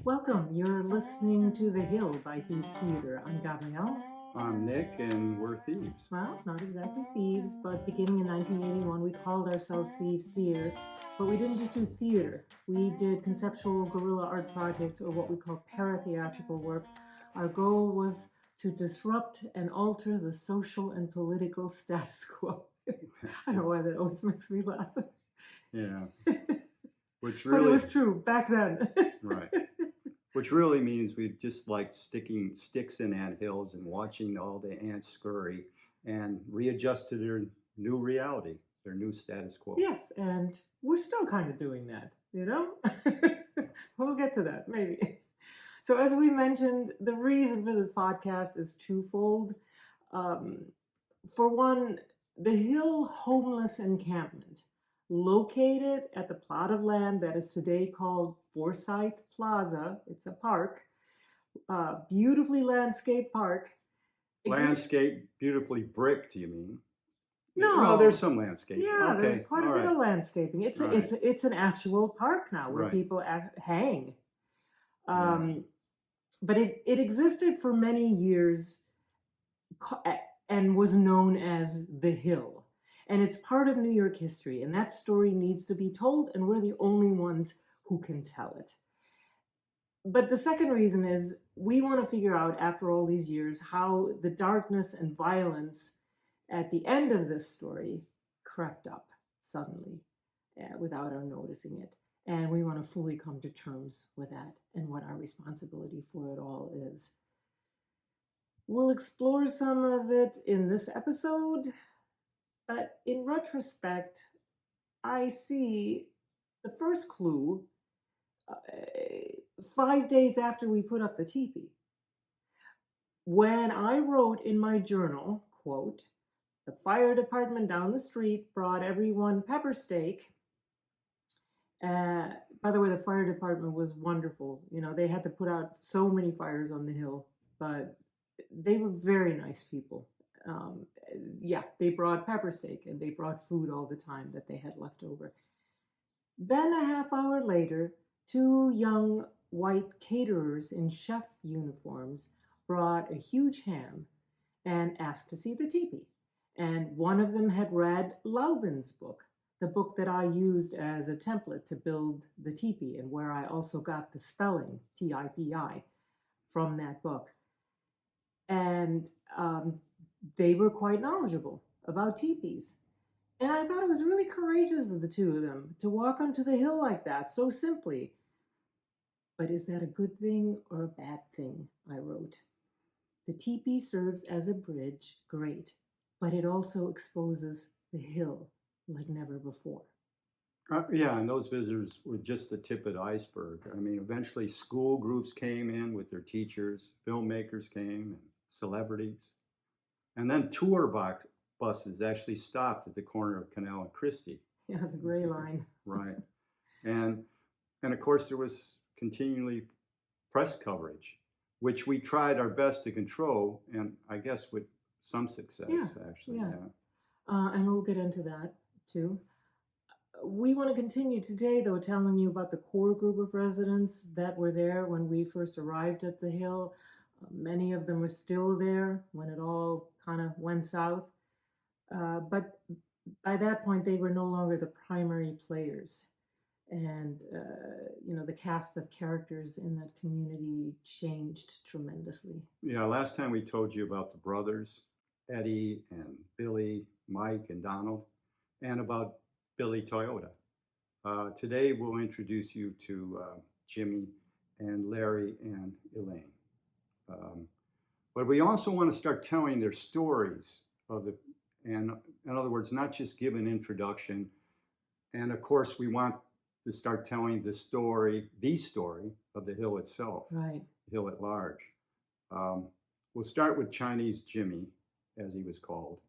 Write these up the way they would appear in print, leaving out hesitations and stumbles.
Welcome. You're listening to The Hill by Thieves Theater. I'm Gabriele. I'm Nick, and we're Thieves. Well, not exactly thieves, but beginning in 1981, we called ourselves Thieves Theater. But we didn't just do theater. We did conceptual guerrilla art projects, or what we call paratheatrical work. Our goal was to disrupt and alter the social and political status quo. I don't know why that always makes me laugh. Yeah. Which But it really, was true back then. right. Which really means we just like sticking sticks in ant hills and watching all the ants scurry and readjust to their new reality, their new status quo. Yes, and we're still kind of doing that, you know? We'll get to that, maybe. So, as we mentioned, the reason for this podcast is twofold. For one, the Hill Homeless Encampment, located at the plot of land that is today called Forsyth Plaza. It's a park, beautifully landscaped park. Landscape, beautifully bricked, you mean? No, well, there's some landscaping. Yeah, okay. there's quite a bit of landscaping. It's Right. it's an actual park now where Right. people hang. Yeah. But it existed for many years and was known as the Hill. And it's part of New York history, and that story needs to be told, and we're the only ones who can tell it. But the second reason is we want to figure out, after all these years, how the darkness and violence at the end of this story crept up suddenly without our noticing it. And we want to fully come to terms with that and what our responsibility for it all is. We'll explore some of it in this episode, but in retrospect, I see the first clue 5 days after we put up the teepee. When I wrote in my journal, quote, "The fire department down the street brought everyone pepper steak." By the way, the fire department was wonderful. You know, they had to put out so many fires on the hill, but they were very nice people. Yeah, they brought pepper steak and they brought food all the time that they had left over. Then a half hour later, two young white caterers in chef uniforms brought a huge ham and asked to see the teepee. And one of them had read Laubin's book, the book that I used as a template to build the teepee, and where I also got the spelling, T-I-P-I, from that book. And they were quite knowledgeable about teepees. And I thought it was really courageous of the two of them to walk onto the hill like that, so simply. But is that a good thing or a bad thing? I wrote. The teepee serves as a bridge, great, but it also exposes the hill like never before. Yeah, and those visitors were just the tip of the iceberg. I mean, eventually school groups came in with their teachers, filmmakers came, and celebrities. And then tour buses actually stopped at the corner of Canal and Christie. Yeah, the gray line. Right. And of course, there was continually press coverage, which we tried our best to control, and I guess with some success, actually. Yeah. And we'll get into that too. We want to continue today, though, telling you about the core group of residents that were there when we first arrived at the Hill. Many of them were still there when it all kind of went south. But by that point, they were no longer the primary players. And, the cast of characters in that community changed tremendously. Yeah, last time we told you about the brothers, Eddie and Billy, Mike and Donald, and about Billy Toyota. Today we'll introduce you to Jimmy and Larry and Elaine. But we also want to start telling their stories and in other words, not just give an introduction. And of course, we want to start telling the story of the hill itself, right? The hill at large. We'll start with Chinese Jimmy, as he was called.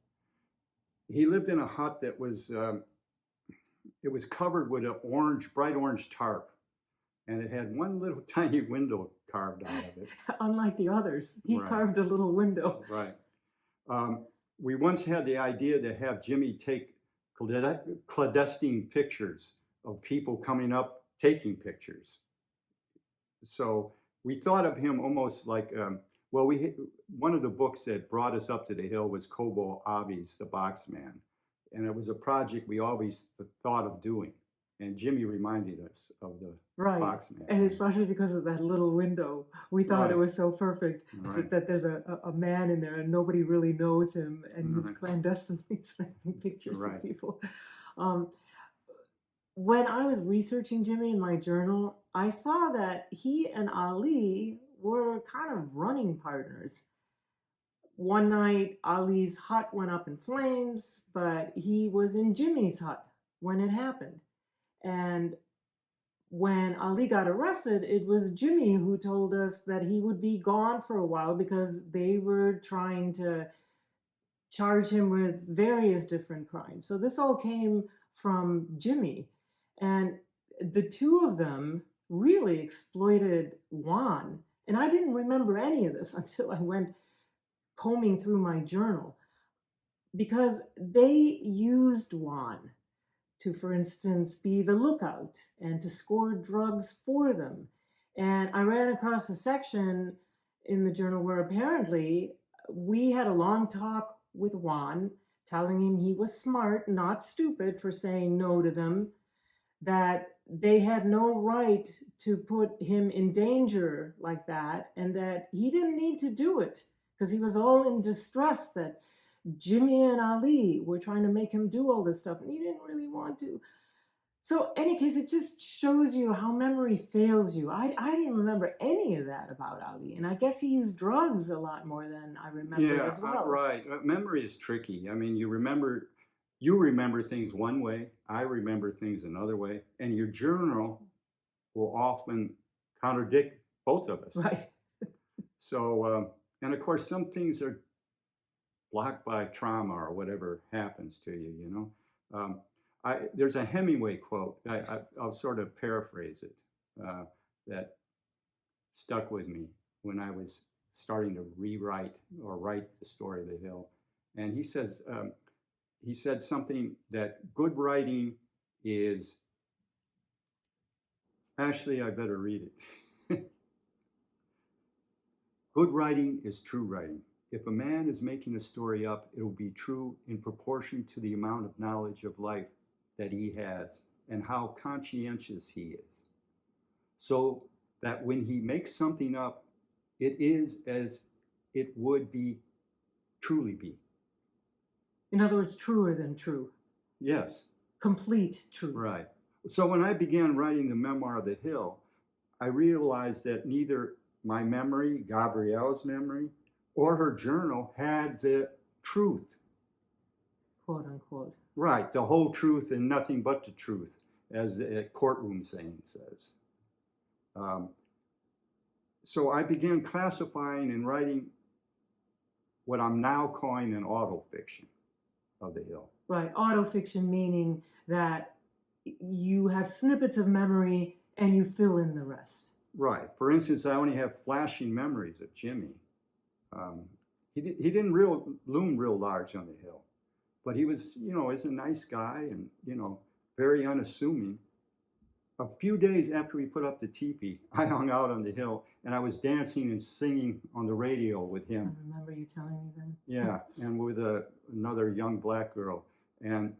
He lived in a hut that was it was covered with an bright orange tarp, and it had one little tiny window carved out of it. Unlike the others, he carved a little window. Right. We once had the idea to have Jimmy take clandestine pictures of people coming up taking pictures. So we thought of him almost like, well, one of the books that brought us up to the hill was Kobo Avi's The Box Man. And it was a project we always thought of doing. And Jimmy reminded us of the Right. Box Man. And especially because of that little window. We thought it Right. was so perfect Right. that there's a man in there and nobody really knows him and he's Right. clandestinely snapping pictures Right. of people. Um, when I was researching Jimmy in my journal, I saw that he and Ali were kind of running partners. One night, Ali's hut went up in flames, but he was in Jimmy's hut when it happened. And when Ali got arrested, it was Jimmy who told us that he would be gone for a while because they were trying to charge him with various different crimes. So this all came from Jimmy. And the two of them really exploited Juan. And I didn't remember any of this until I went combing through my journal because they used Juan to, for instance, be the lookout and to score drugs for them. And I ran across a section in the journal where apparently we had a long talk with Juan, telling him he was smart, not stupid, for saying no to them, that they had no right to put him in danger like that, and that he didn't need to do it because he was all in distress that Jimmy and Ali were trying to make him do all this stuff, and he didn't really want to. So, any case, it just shows you how memory fails you. I didn't remember any of that about Ali, and I guess he used drugs a lot more than I remember as well. Right. Memory is tricky. I mean, you remember things one way, I remember things another way, and your journal will often contradict both of us. Right. So, and of course, some things are blocked by trauma or whatever happens to you, you know. There's a Hemingway quote, I'll sort of paraphrase it, that stuck with me when I was starting to rewrite or write the story of the hill. And he said something that good writing is, actually, I better read it. Good writing is true writing. If a man is making a story up, it will be true in proportion to the amount of knowledge of life that he has and how conscientious he is. So that when he makes something up, it is as it would be truly be. In other words, truer than true. Yes. Complete truth. Right. So when I began writing the memoir of the hill, I realized that neither my memory, Gabriele's memory, or her journal had the truth. Quote unquote. Right, the whole truth and nothing but the truth, as the courtroom saying says. So I began classifying and writing what I'm now calling an autofiction of the hill. Right, autofiction meaning that you have snippets of memory and you fill in the rest. Right. For instance, I only have flashing memories of Jimmy. He didn't loom real large on the hill, but he was, is a nice guy and, very unassuming. A few days after we put up the teepee, I hung out on the hill and I was dancing and singing on the radio with him. I remember you telling me then. Yeah, and with another young black girl. And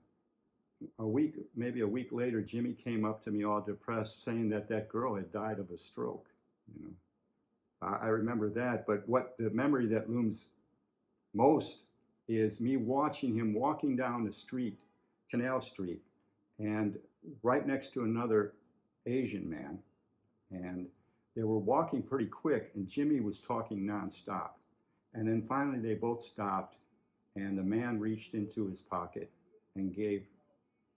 maybe a week later, Jimmy came up to me all depressed, saying that girl had died of a stroke. I remember that, but the memory that looms most is me watching him walking down the street, Canal Street, and right next to another Asian man, and they were walking pretty quick, and Jimmy was talking nonstop. And then finally they both stopped, and the man reached into his pocket and gave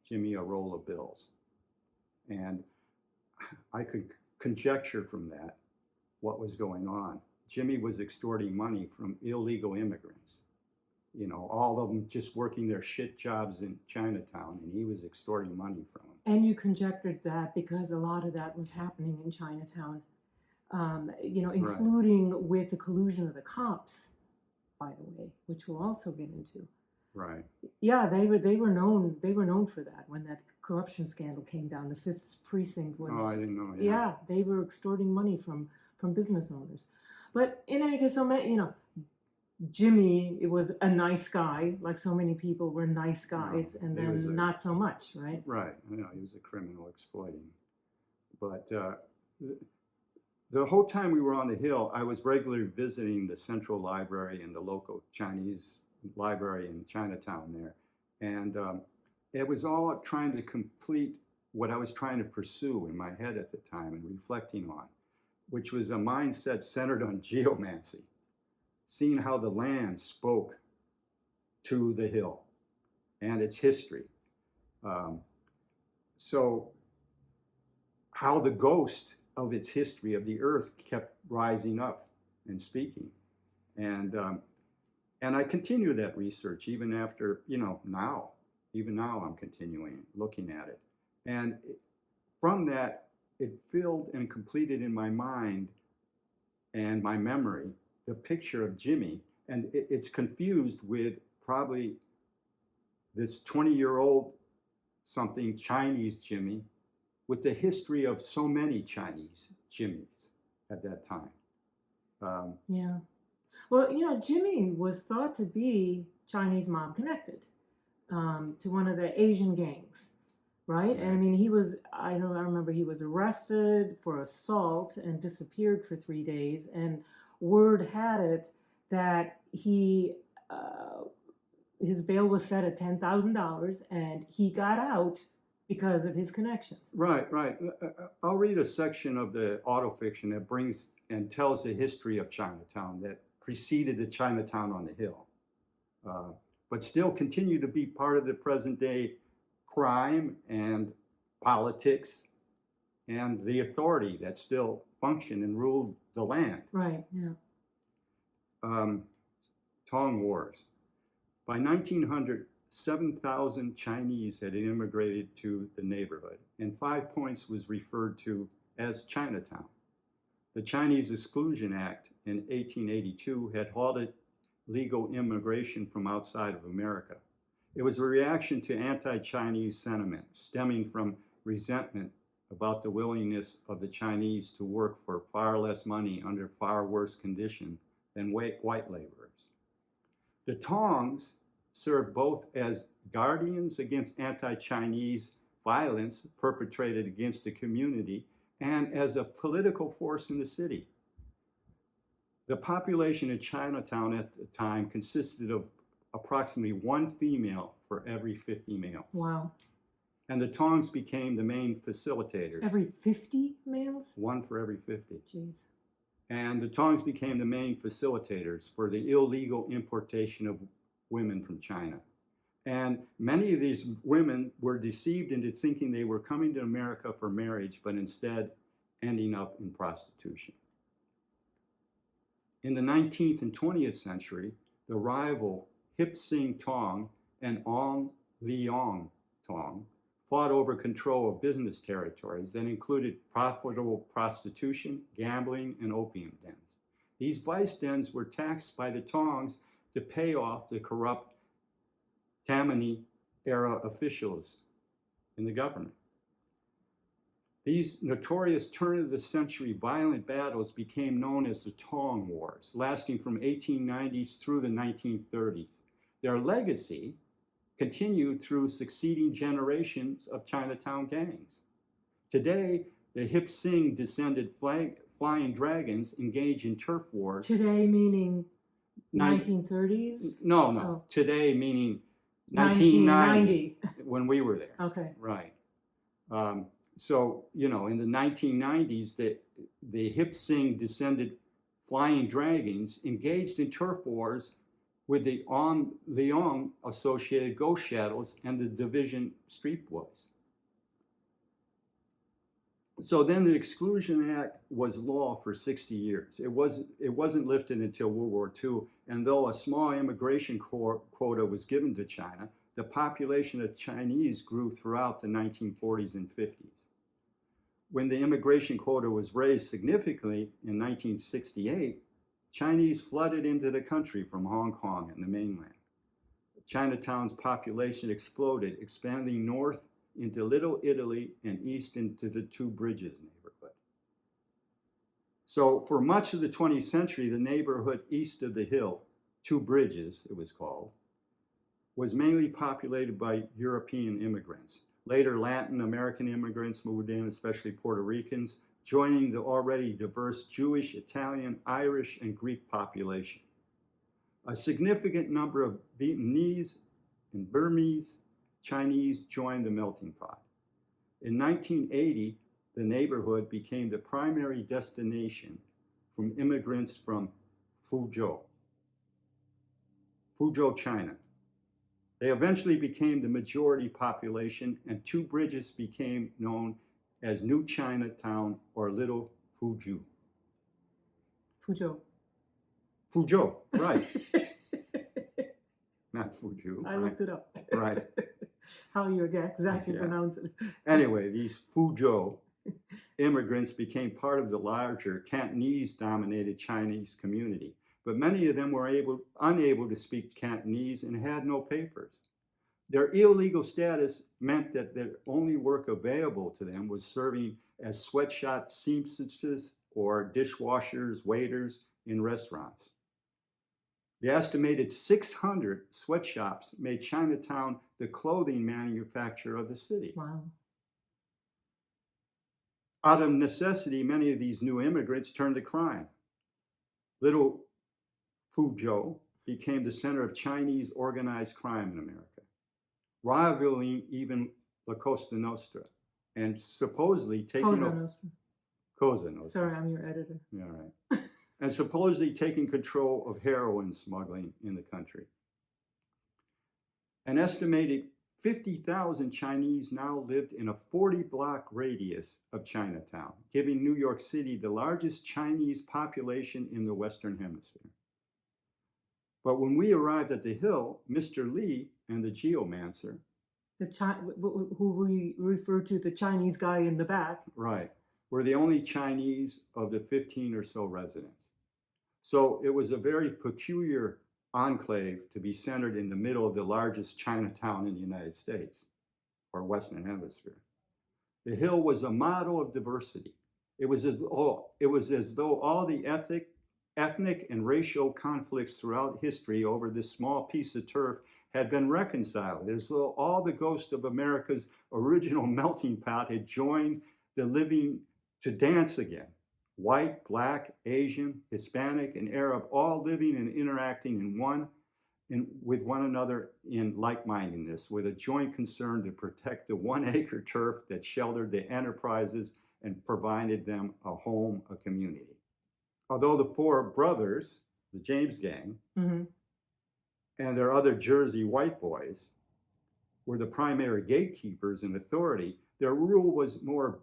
Jimmy a roll of bills. And I could conjecture from that what was going on. Jimmy was extorting money from illegal immigrants. All of them just working their shit jobs in Chinatown, and he was extorting money from them. And you conjectured that because a lot of that was happening in Chinatown, including Right. with the collusion of the cops, by the way, which we'll also get into. Right. Yeah, they were known for that when that corruption scandal came down. The Fifth Precinct was. Oh, I didn't know. Yeah, they were extorting money from business owners. But in any case, Jimmy, it was a nice guy, like so many people were nice guys, and then not so much, right? Right. He was a criminal exploiting. But the whole time we were on the hill, I was regularly visiting the Central Library and the local Chinese library in Chinatown there. And it was all trying to complete what I was trying to pursue in my head at the time and reflecting on, which was a mindset centered on geomancy, seeing how the land spoke to the hill and its history. So how the ghost of its history of the earth kept rising up and speaking. And I continue that research even after, now. Even now I'm continuing looking at it. And from that, it filled and completed in my mind and my memory the picture of Jimmy. And it's confused with probably this 20-year-old something Chinese Jimmy with the history of so many Chinese Jimmys at that time. Yeah. Well, Jimmy was thought to be Chinese mob connected to one of the Asian gangs, right? And I mean, I remember he was arrested for assault and disappeared for 3 days. And word had it that his bail was set at $10,000 and he got out because of his connections. Right. I'll read a section of the autofiction that brings and tells the history of Chinatown that preceded the Chinatown on the hill, but still continue to be part of the present day crime and politics and the authority that still functioned and ruled the land. Right, yeah. Tong Wars. By 1900, 7,000 Chinese had immigrated to the neighborhood, and 5 Points was referred to as Chinatown. The Chinese Exclusion Act in 1882 had halted legal immigration from outside of America. It was a reaction to anti-Chinese sentiment stemming from resentment about the willingness of the Chinese to work for far less money under far worse conditions than white laborers. The Tongs served both as guardians against anti-Chinese violence perpetrated against the community and as a political force in the city. The population of Chinatown at the time consisted of approximately 1 female for every 50 males. Wow. And the Tongs became the main facilitators. Every 50 males? 1 for every 50. Jeez. And the Tongs became the main facilitators for the illegal importation of women from China. And many of these women were deceived into thinking they were coming to America for marriage, but instead ending up in prostitution. In the 19th and 20th century, the rival Hip Sing Tong and Ong Leong Tong fought over control of business territories that included profitable prostitution, gambling, and opium dens. These vice dens were taxed by the Tongs to pay off the corrupt Tammany-era officials in the government. These notorious turn-of-the-century violent battles became known as the Tong Wars, lasting from 1890s through the 1930s. Their legacy continued through succeeding generations of Chinatown gangs. Today, the Hip Sing descended flying dragons engage in turf wars. Today meaning 1930s? No. Oh. Today meaning 1990, when we were there. Okay. Right. So, in the 1990s, the Hip Sing descended flying dragons engaged in turf wars with the On Leong associated Ghost Shadows and the Division Street Boys. So then the Exclusion Act was law for 60 years. It wasn't lifted until World War II, and though a small immigration quota was given to China, the population of Chinese grew throughout the 1940s and 50s. When the immigration quota was raised significantly in 1968, Chinese flooded into the country from Hong Kong and the mainland. Chinatown's population exploded, expanding north into Little Italy and east into the Two Bridges neighborhood. So for much of the 20th century, the neighborhood east of the hill, Two Bridges it was called, was mainly populated by European immigrants. Later, Latin American immigrants moved in, especially Puerto Ricans, joining the already diverse Jewish, Italian, Irish, and Greek population. A significant number of Vietnamese and Burmese Chinese joined the melting pot. In 1980, the neighborhood became the primary destination from immigrants from Fuzhou, China. They eventually became the majority population, and Two Bridges became known as New Chinatown or Little Fuzhou. Fuzhou. Fuzhou, right. Not Fuzhou. I looked it up. Right. How you exactly Yeah. pronounce it. Anyway, these Fuzhou immigrants became part of the larger Cantonese-dominated Chinese community, but many of them were unable to speak Cantonese and had no papers. Their illegal status meant that the only work available to them was serving as sweatshop seamstresses or dishwashers, waiters in restaurants. The estimated 600 sweatshops made Chinatown the clothing manufacturer of the city. Wow. Out of necessity, many of these new immigrants turned to crime. Little Fuzhou became the center of Chinese organized crime in America, rivaling even La Cosa Nostra, and supposedly taking Cosa Nostra. Cosa Nostra. Sorry, I'm your editor. Yeah, right. And supposedly taking control of heroin smuggling in the country. An estimated 50,000 Chinese now lived in a 40-block radius of Chinatown, giving New York City the largest Chinese population in the Western Hemisphere. But when we arrived at the Hill, Mr. Lee and the geomancer, who we refer to the Chinese guy in the back, right, were the only Chinese of the 15 or so residents. So it was a very peculiar enclave to be centered in the middle of the largest Chinatown in the United States, or Western Hemisphere. The Hill was a model of diversity. It was as though all the ethnic and racial conflicts throughout history over this small piece of turf had been reconciled, as though all the ghosts of America's original melting pot had joined the living to dance again. White, Black, Asian, Hispanic, and Arab, all living and interacting with one another in like-mindedness, with a joint concern to protect the 1-acre turf that sheltered the enterprises and provided them a home, a community. Although the four brothers, the James gang, and their other Jersey white boys were the primary gatekeepers and authority, their rule was more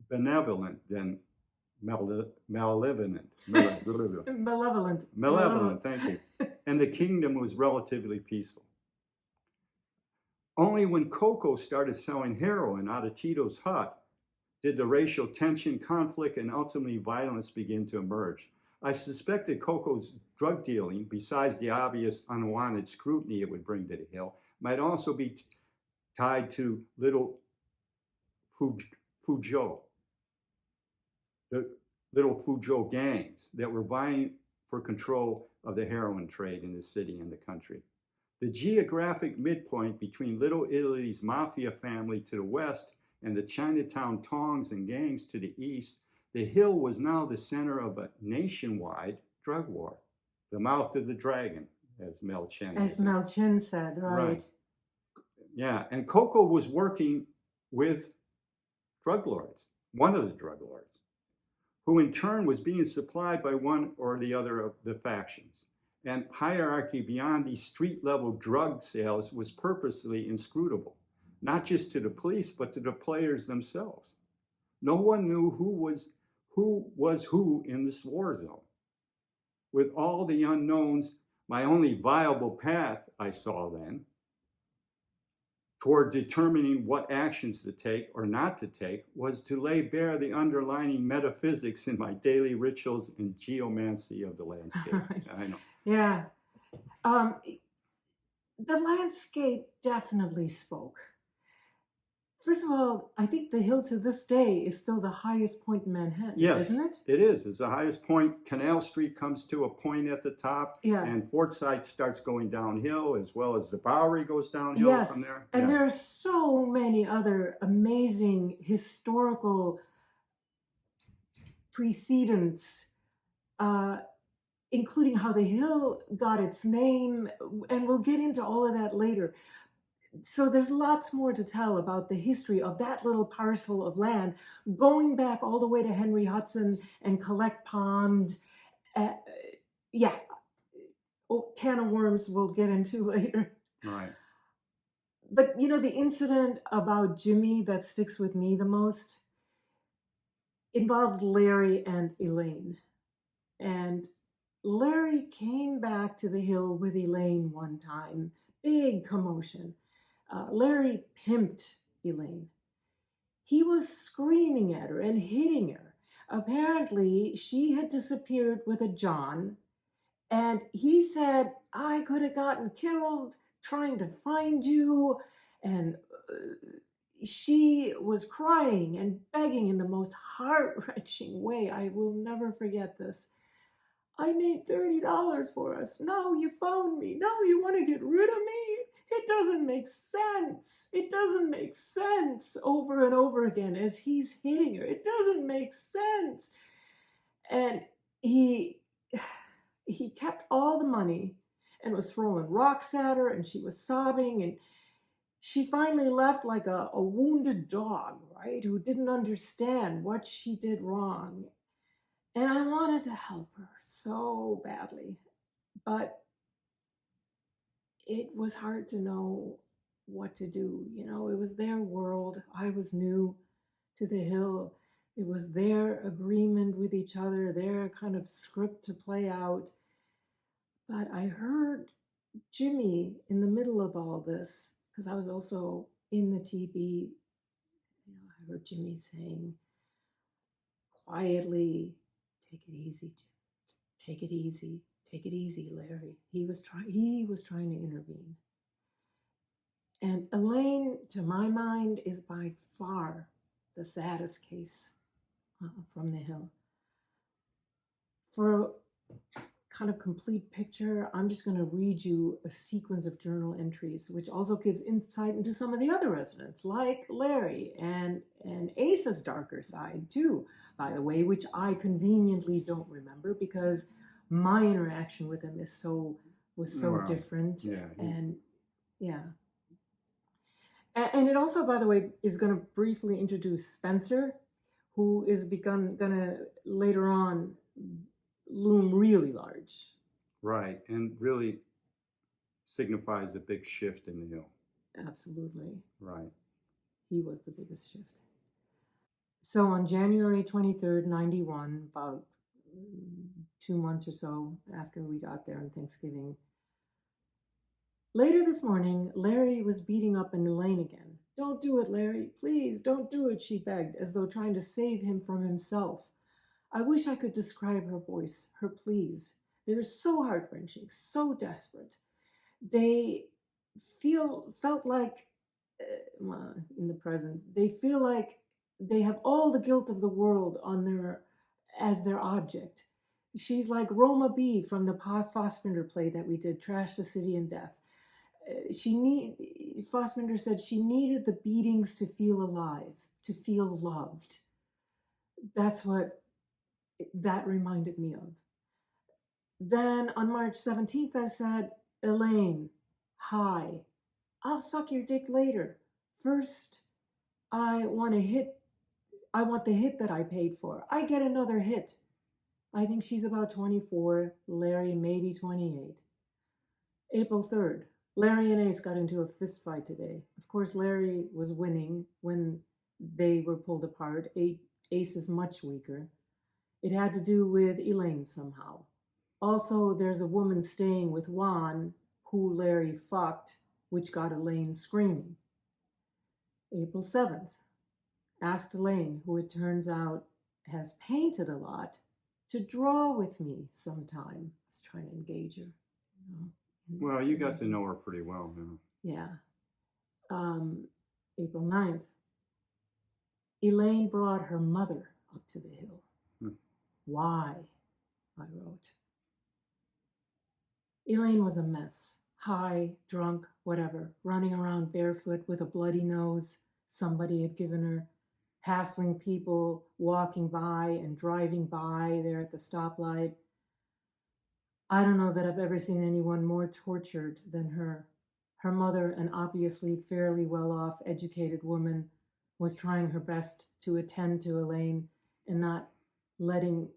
benevolent than malevolent. Malevolent, thank you. And the kingdom was relatively peaceful. Only when Coco started selling heroin out of Tito's hut did the racial tension, conflict, and ultimately violence begin to emerge. I suspect that Coco's drug dealing, besides the obvious unwanted scrutiny it would bring to the Hill, might also be tied to Little Fuzhou, the Little Fuzhou gangs that were vying for control of the heroin trade in the city and the country. The geographic midpoint between Little Italy's mafia family to the west and the Chinatown tongs and gangs to the east, the Hill was now the center of a nationwide drug war. The mouth of the dragon, as Mel Chen said, right. Yeah, and Coco was working with drug lords, one of the drug lords, who in turn was being supplied by one or the other of the factions. And hierarchy beyond these street-level drug sales was purposely inscrutable, not just to the police, but to the players themselves. No one knew who was who in this war zone. With all the unknowns, my only viable path, I saw then, toward determining what actions to take or not to take, was to lay bare the underlying metaphysics in my daily rituals and geomancy of the landscape. Right. I know. Yeah. The landscape definitely spoke. First of all, I think the hill to this day is still the highest point in Manhattan, Yes, isn't it? it is. It's the highest point. Canal Street comes to a point at the top, Yeah. and Forsyth starts going downhill, as well as the Bowery goes downhill from Yes. there. And Yeah. there are so many other amazing historical precedents, uh, including how the hill got its name, and we'll get into all of that later. So there's lots more to tell about the history of that little parcel of land, going back all the way to Henry Hudson and Collect Pond. Uh, yeah, can of worms we'll get into later. Right. But you know, the incident about Jimmy that sticks with me the most involved Larry and Elaine. And Larry came back to the hill with Elaine one time. Big commotion. Larry pimped Elaine. He was screaming at her and hitting her. Apparently, she had disappeared with a John, and he said, I could have gotten killed trying to find you. And she was crying and begging in the most heart-wrenching way. I will never forget this. I made $30 for us. Now you found me. Now you want to get rid of me? It doesn't make sense. It doesn't make sense, over and over again as he's hitting her. It doesn't make sense. And he kept all the money and was throwing rocks at her, and she was sobbing, and she finally left like a wounded dog, right, who didn't understand what she did wrong. And I wanted to help her so badly, but it was hard to know what to do. You know, it was their world. I was new to the hill. It was their agreement with each other, their kind of script to play out. But I heard Jimmy in the middle of all this, because I was also in the TB. You know, I heard Jimmy saying quietly, "Take it easy, Jim. Take it easy. Take it easy, Larry." He was trying to intervene. And Elaine, to my mind, is by far the saddest case from the hill. For a kind of complete picture, I'm just going to read you a sequence of journal entries, which also gives insight into some of the other residents, like Larry and Ace's darker side, too, by the way, which I conveniently don't remember because my interaction with him was so Well, different. yeah. And yeah. And it also, by the way, is going to briefly introduce Spencer, who is going to later on loom really large. Right. And really signifies a big shift in the hill. Absolutely. Right. He was the biggest shift. So on January 23rd, 91, about 2 months or so after we got there on Thanksgiving, later this morning, Larry was beating up Elaine again. "Don't do it, Larry. Please, don't do it," she begged, as though trying to save him from himself. I wish I could describe her voice, her pleas. They were so heart-wrenching, so desperate. They felt like, in the present, they feel like they have all the guilt of the world as their object. She's like Roma B from the Fassbinder play that we did, Trash the City and Death. Fassbinder said she needed the beatings to feel alive, to feel loved. That's what that reminded me of. Then on March 17th, I said, "Elaine, hi. I'll suck your dick later. First, I want the hit that I paid for. I get another hit." I think she's about 24, Larry maybe 28. April 3rd, Larry and Ace got into a fist fight today. Of course, Larry was winning when they were pulled apart. Ace is much weaker. It had to do with Elaine somehow. Also, there's a woman staying with Juan who Larry fucked, which got Elaine screaming. April 7th, asked Elaine, who it turns out has painted a lot, to draw with me sometime. I was trying to engage her. You know. Well, you got to know her pretty well. Yeah. April 9th, Elaine brought her mother up to the hill. Hmm. Why? I wrote. Elaine was a mess. High, drunk, whatever, running around barefoot with a bloody nose somebody had given her, hassling people walking by and driving by there at the stoplight. I don't know that I've ever seen anyone more tortured than her. Her mother, an obviously fairly well-off, educated woman, was trying her best to attend to Elaine and not letting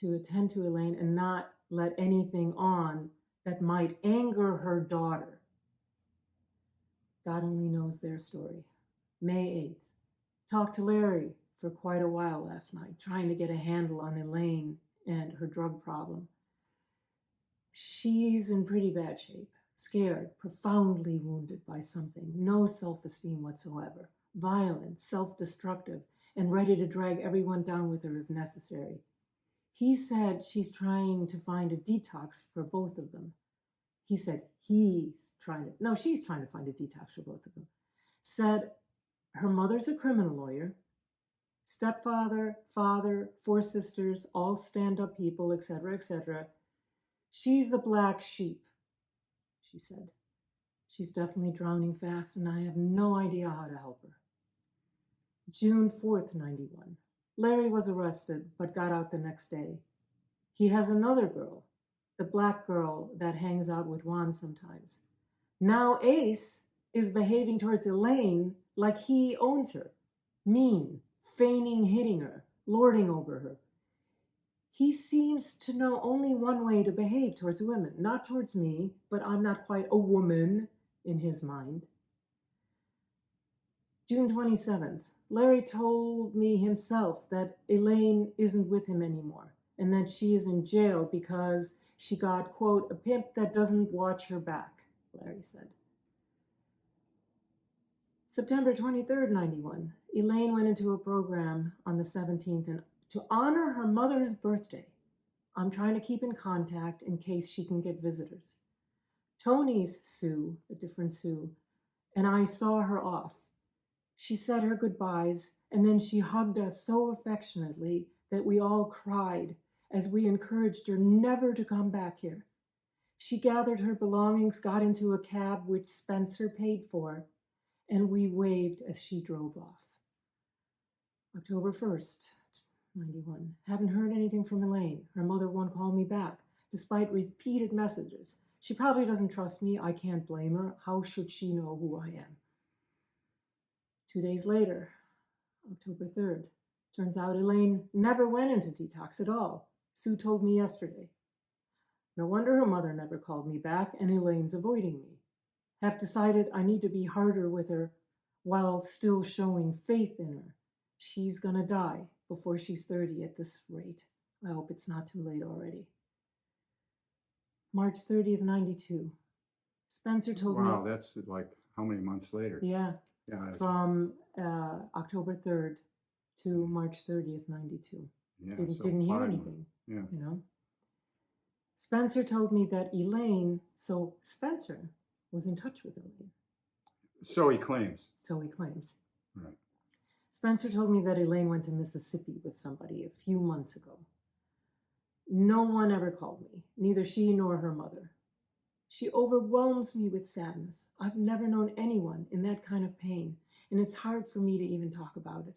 and not let anything on that might anger her daughter. God only knows their story. May 8th. Talked to Larry for quite a while last night, trying to get a handle on Elaine and her drug problem. She's in pretty bad shape, scared, profoundly wounded by something, no self-esteem whatsoever, violent, self-destructive, and ready to drag everyone down with her if necessary. He said she's trying to find a detox for both of them. He said she's trying to find a detox for both of them. Said her mother's a criminal lawyer, stepfather, father, 4 sisters, all stand-up people, etc., etc. She's the black sheep, she said. She's definitely drowning fast, and I have no idea how to help her. June 4th, 91. Larry was arrested, but got out the next day. He has another girl, the black girl that hangs out with Juan sometimes. Now Ace is behaving towards Elaine like he owns her. Mean, feigning hitting her, lording over her. He seems to know only one way to behave towards women, not towards me, but I'm not quite a woman in his mind. June 27th, Larry told me himself that Elaine isn't with him anymore and that she is in jail because she got, quote, a pimp that doesn't watch her back, Larry said. September 23rd, 91, Elaine went into a program on the 17th and to honor her mother's birthday. I'm trying to keep in contact in case she can get visitors. Tony's Sue, a different Sue, and I saw her off. She said her goodbyes, and then she hugged us so affectionately that we all cried as we encouraged her never to come back here. She gathered her belongings, got into a cab which Spencer paid for, and we waved as she drove off. October 1st, 91. Haven't heard anything from Elaine. Her mother won't call me back, despite repeated messages. She probably doesn't trust me. I can't blame her. How should she know who I am? 2 days later, October 3rd. Turns out Elaine never went into detox at all. Sue told me yesterday. No wonder her mother never called me back, and Elaine's avoiding me. Have decided I need to be harder with her while still showing faith in her. She's gonna die before she's 30 at this rate. I hope it's not too late already. March 30th, 92. Spencer told me... Wow, that's like how many months later? Yeah, Yeah. from October 3rd to March 30th, 92. Yeah, Didn't hear anything, Yeah. you know. Spencer told me that Elaine, so Spencer was in touch with Elaine. So he claims. So he claims. Right. Spencer told me that Elaine went to Mississippi with somebody a few months ago. No one ever called me, neither she nor her mother. She overwhelms me with sadness. I've never known anyone in that kind of pain, and it's hard for me to even talk about it.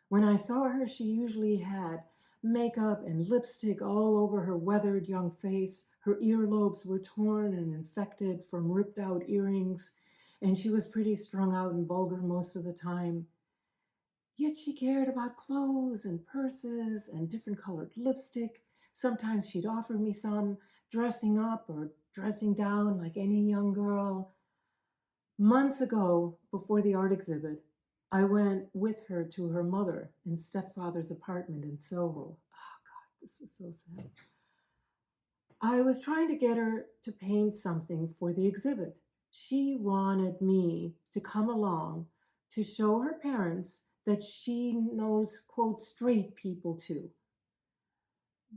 When I saw her, she usually had makeup and lipstick all over her weathered young face. Her earlobes were torn and infected from ripped out earrings, and she was pretty strung out and vulgar most of the time. Yet she cared about clothes and purses and different colored lipstick. Sometimes she'd offer me some, dressing up or dressing down like any young girl. Months ago, before the art exhibit, I went with her to her mother and stepfather's apartment in Soho. Oh God, this was so sad. I was trying to get her to paint something for the exhibit. She wanted me to come along to show her parents that she knows, quote, straight people too.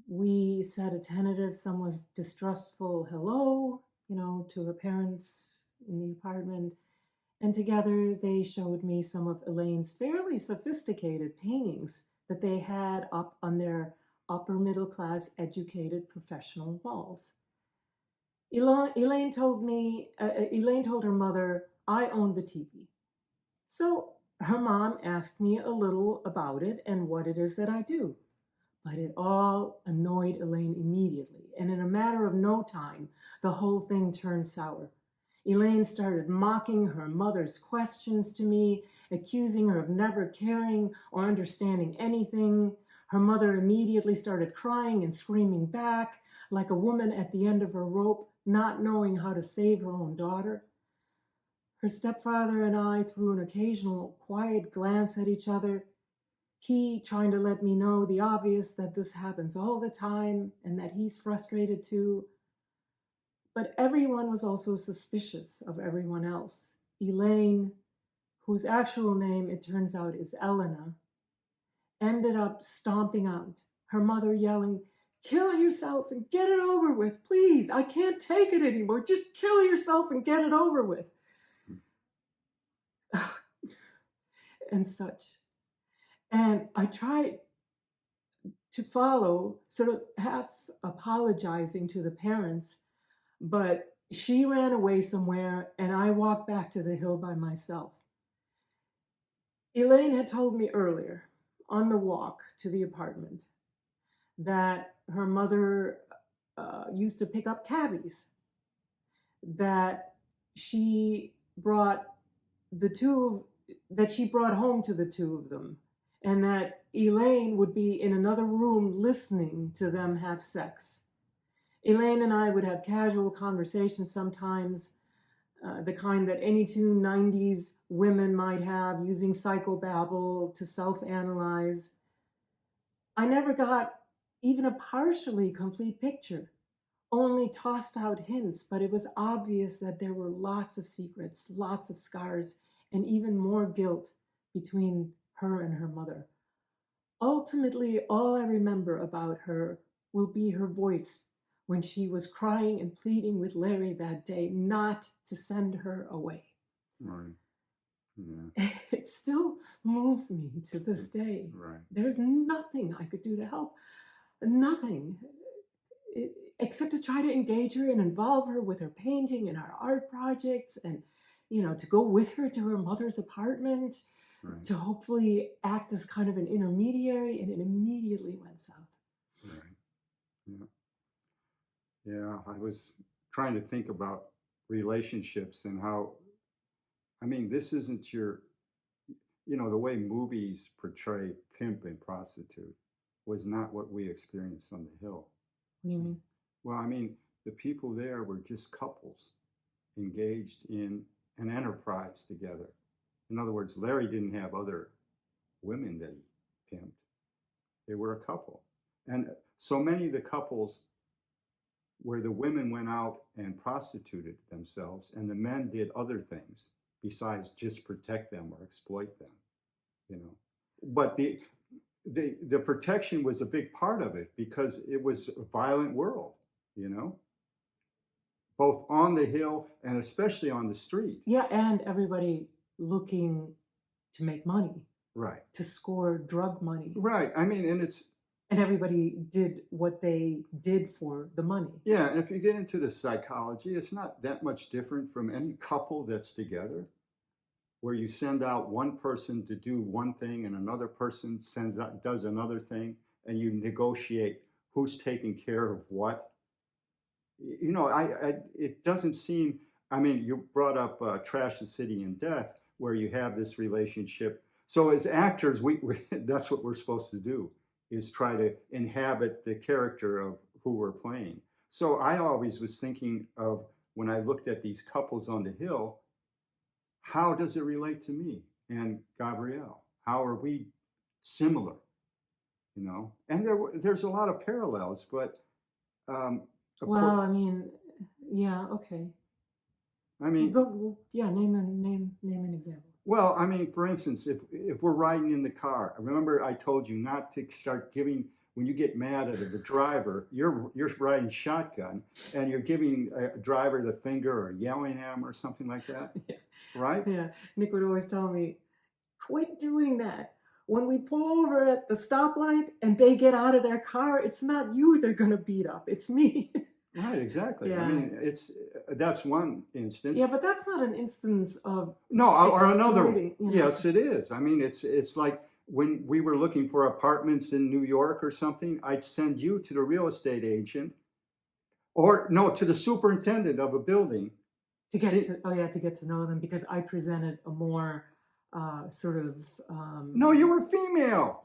We said a tentative, somewhat distrustful hello, to her parents in the apartment. And together they showed me some of Elaine's fairly sophisticated paintings that they had up on their upper middle class educated professional walls. Elaine told her mother I owned the teepee. So her mom asked me a little about it and what it is that I do. But it all annoyed Elaine immediately, and in a matter of no time, the whole thing turned sour. Elaine started mocking her mother's questions to me, accusing her of never caring or understanding anything. Her mother immediately started crying and screaming back, like a woman at the end of her rope, not knowing how to save her own daughter. Her stepfather and I threw an occasional quiet glance at each other, he trying to let me know the obvious that this happens all the time and that he's frustrated too. But everyone was also suspicious of everyone else. Elaine, whose actual name it turns out is Elena, ended up stomping out, her mother yelling, "Kill yourself and get it over with, please. I can't take it anymore. Just kill yourself and get it over with." And such. And I tried to follow, sort of half apologizing to the parents, but she ran away somewhere and I walked back to the hill by myself. Elaine had told me earlier on the walk to the apartment that her mother used to pick up cabbies, that she brought that she brought home to the two of them, and that Elaine would be in another room listening to them have sex. Elaine and I would have casual conversations sometimes, the kind that any two 90s women might have, using psychobabble to self-analyze. I never got even a partially complete picture, only tossed out hints, but it was obvious that there were lots of secrets, lots of scars, and even more guilt between her and her mother. Ultimately, all I remember about her will be her voice when she was crying and pleading with Larry that day not to send her away. Right. Yeah. It still moves me to this day. Right. There's nothing I could do to help. Nothing. Except to try to engage her and involve her with her painting and her art projects, and to go with her to her mother's apartment, Right. to hopefully act as kind of an intermediary, and it immediately went south. Right. Yeah. Yeah. I was trying to think about relationships and how, this isn't the way movies portray pimp and prostitute was not what we experienced on the Hill. What do you mean? Well, the people there were just couples engaged in an enterprise together. In other words, Larry didn't have other women that he pimped. They were a couple. And so many of the couples where the women went out and prostituted themselves and the men did other things besides just protect them or exploit them, But the protection was a big part of it because it was a violent world, both on the Hill and especially on the street. Yeah, and everybody looking to make money, Right. to score drug money. Right. And everybody did what they did for the money. Yeah, and if you get into the psychology, it's not that much different from any couple that's together, where you send out one person to do one thing and another person does another thing, and you negotiate who's taking care of what. It doesn't seem. You brought up Trash the City and Death, where you have this relationship. So as actors, we that's what we're supposed to do, is try to inhabit the character of who we're playing. So I always was thinking of, when I looked at these couples on the Hill, how does it relate to me and Gabriele? How are we similar? And there's a lot of parallels, but yeah, okay. Name an example. Well, for instance, if we're riding in the car, remember I told you not to start giving when you get mad at the driver, you're riding shotgun and you're giving a driver the finger or yelling at him or something like that, Yeah. right? Yeah, Nick would always tell me, quit doing that. When we pull over at the stoplight and they get out of their car, it's not you they're going to beat up, it's me. Right, exactly. Yeah. I mean, that's one instance. Yeah, but that's not an instance of No, or another. exploiting, you know. Yes, it is. I mean, it's like when we were looking for apartments in New York or something, I'd send you to the real estate agent, or no, to the superintendent of a building. to get See- to get to know them, because I presented a more sort of No, you were female.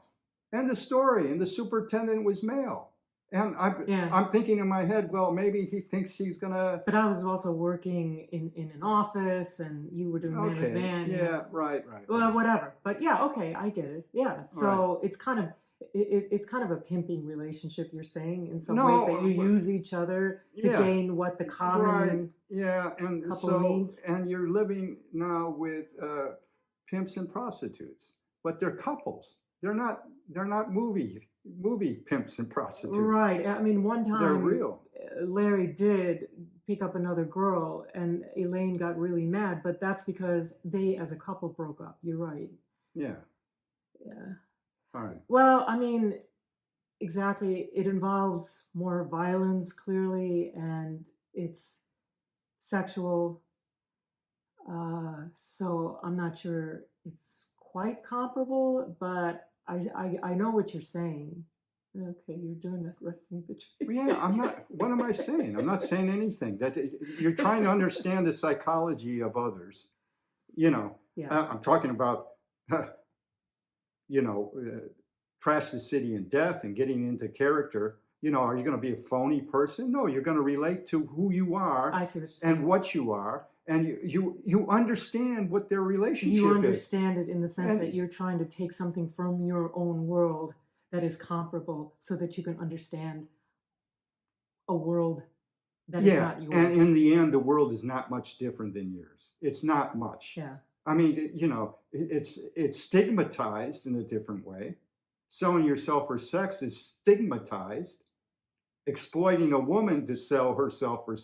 End of story. And the superintendent was male. And Yeah. I'm thinking in my head, well, maybe he thinks he's gonna. But I was also working in an office, and you were doing man Okay. with man. Yeah. Right. Well, whatever. But yeah, okay, I get it. Yeah. So it's kind of it's kind of a pimping relationship, you're saying, in some ways, that you use each other to Yeah. gain what the common. Right. Yeah. And couple so needs. and you're living now with pimps and prostitutes, but they're couples. They're not movie pimps and prostitutes. Right. I mean, one time They're real. Larry did pick up another girl, and Elaine got really mad, but that's because they, as a couple, broke up. You're right. Yeah. Yeah. All right. Well, I mean, exactly. It involves more violence, clearly, and it's sexual. So I'm not sure it's quite comparable, but I know what you're saying. Okay, you're doing that resting bitch face. Yeah, I'm not. What am I saying? I'm not saying anything. That you're trying to understand the psychology of others. You know, Yeah. I'm talking about, trash the city in death and getting into character. You know, are you going to be a phony person? No, you're going to relate to who you are I see what you're saying. and what you are, and you understand what their relationship You is. understand it in the sense And- that you're trying to take something from your own world that is comparable, so that you can understand a world that is not yours. and in the end, the world is not much different than yours. It's not much. Yeah. I mean, it's stigmatized in a different way. Selling yourself for sex is stigmatized. Exploiting a woman to sell herself for,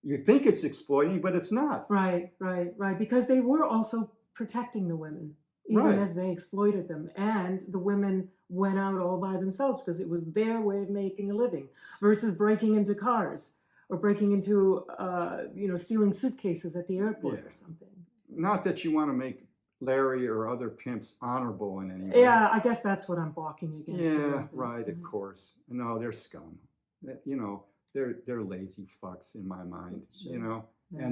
you think it's exploiting, but it's not. Right. Because they were also protecting the women, even Right. as they exploited them. And the women went out all by themselves because it was their way of making a living, versus breaking into cars or breaking into, stealing suitcases at the airport Yeah. or something. Not that you want to make Larry or other pimps honorable in any way. Yeah, I guess that's what I'm balking against. a Yeah, little bit. right. Of course. No, they're scum. They're lazy fucks in my mind. Sure. Yeah.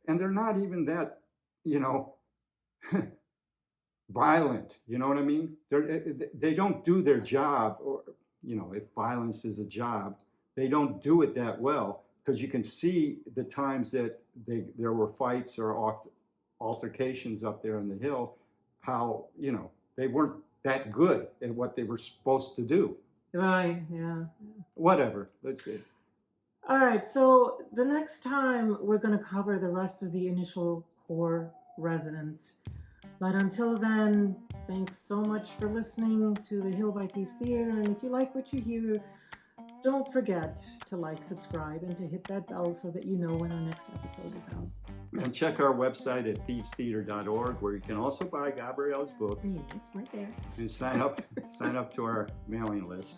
And they're not even that, violent. You know what I mean? They don't do their job, or if violence is a job, they don't do it that well, because you can see the times that there were fights or altercations up there on the hill, how they weren't that good at what they were supposed to do. Right, yeah. Whatever. Let's see. All right, so the next time we're going to cover the rest of the initial core residents. But until then, thanks so much for listening to the Hill by Thieves Theater. And if you like what you hear, don't forget to like, subscribe, and to hit that bell so that you know when our next episode is out. And check our website at thievestheater.org, where you can also buy Gabriele's book Yes, right there. and sign up to our mailing list.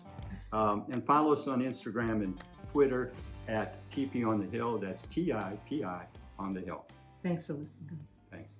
And follow us on Instagram and Twitter at TP on the Hill. That's TIPI on the Hill. Thanks for listening, guys. Thanks.